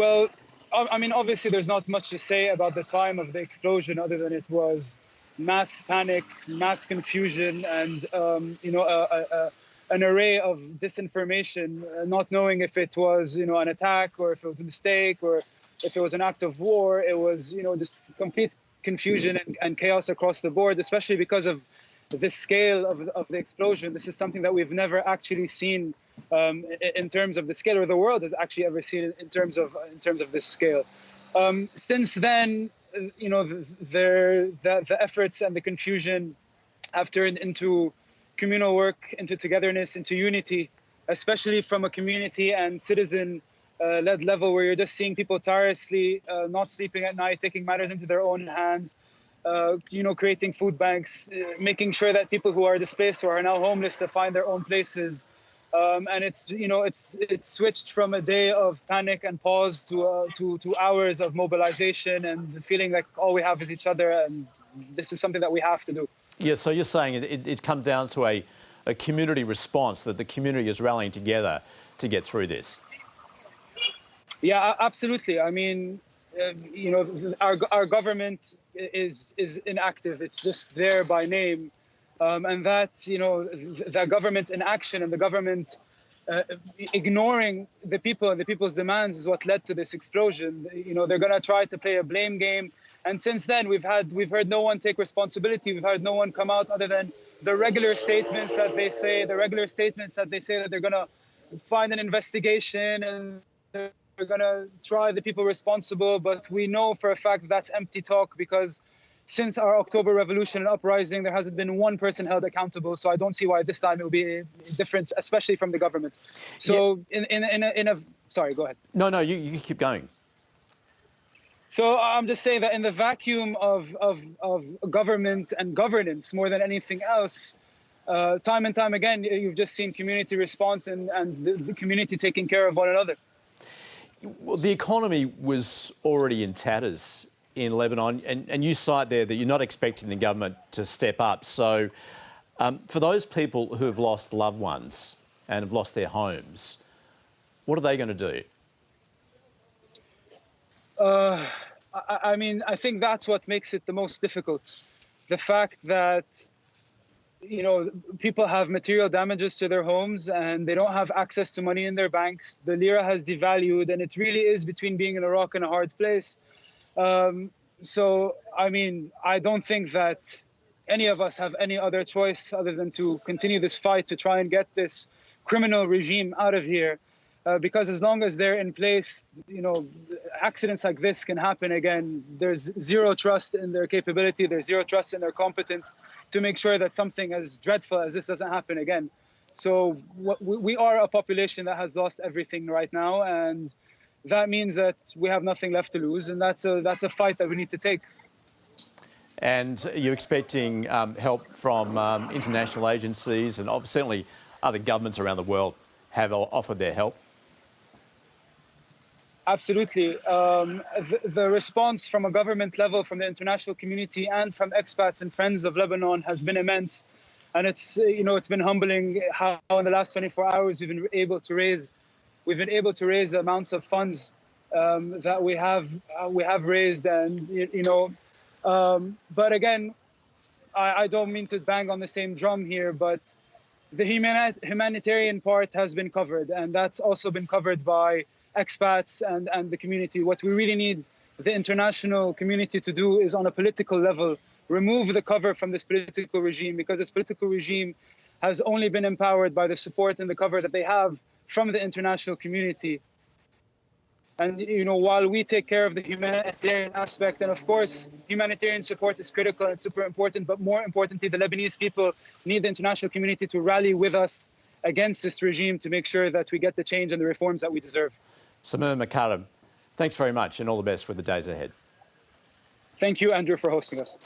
Well, I mean, obviously, there's not much to say about the time of the explosion other than it was mass panic, mass confusion, and an array of disinformation, not knowing if it was an attack or if it was a mistake or if it was an act of war. It was just complete confusion and chaos across the board, especially because of the scale of the explosion. This is something that we've never actually seen in terms of the scale, or the world has actually ever seen in terms of this scale. Since then, the efforts and the confusion have turned into communal work, into togetherness, into unity, especially from a community and citizen led level, where you're just seeing people tirelessly not sleeping at night, taking matters into their own hands, creating food banks, making sure that people who are displaced or are now homeless to find their own places. And it's switched from a day of panic and pause to hours of mobilization and feeling like all we have is each other, and this is something that we have to do. Yeah, so you're saying it's come down to a community response, that the community is rallying together to get through this. Yeah, absolutely. I mean, our government is inactive. It's just there by name. And that, the government inaction and the government ignoring the people and the people's demands is what led to this explosion. They're going to try to play a blame game. And since then, we've heard no one take responsibility. We've heard no one come out other than the regular statements that they say, that they're going to find an investigation and they're going to try the people responsible. But we know for a fact that that's empty talk, because since our October revolution and uprising, there hasn't been one person held accountable. So I don't see why this time it will be different, especially from the government. So yeah. Sorry, go ahead. No, you keep going. So I'm just saying that in the vacuum of government and governance, more than anything else, time and time again, you've just seen community response and the community taking care of one another. Well, the economy was already in tatters in Lebanon, and you cite there that you're not expecting the government to step up. So for those people who have lost loved ones and have lost their homes, what are they going to do? I mean, I think that's what makes it the most difficult. The fact that, people have material damages to their homes and they don't have access to money in their banks. The lira has devalued, and it really is between being in a rock and a hard place. So, I mean, I don't think that any of us have any other choice other than to continue this fight to try and get this criminal regime out of here. Because as long as they're in place, accidents like this can happen again. There's zero trust in their capability. There's zero trust in their competence to make sure that something as dreadful as this doesn't happen again. So we are a population that has lost everything right now, and that means that we have nothing left to lose, and that's a fight that we need to take. And you're expecting help from international agencies, and certainly other governments around the world have offered their help? Absolutely. The response from a government level, from the international community, and from expats and friends of Lebanon has been immense. And it's been humbling how in the last 24 hours we've been able to raise the amounts of funds that we have raised. And but again, I don't mean to bang on the same drum here, but the humanitarian part has been covered, and that's also been covered by expats and the community. What we really need the international community to do is, on a political level, remove the cover from this political regime, because this political regime has only been empowered by the support and the cover that they have from the international community. And, while we take care of the humanitarian aspect, and of course, humanitarian support is critical and super important, but more importantly, the Lebanese people need the international community to rally with us against this regime to make sure that we get the change and the reforms that we deserve. Samer Makarem, thanks very much, and all the best with the days ahead. Thank you, Andrew, for hosting us.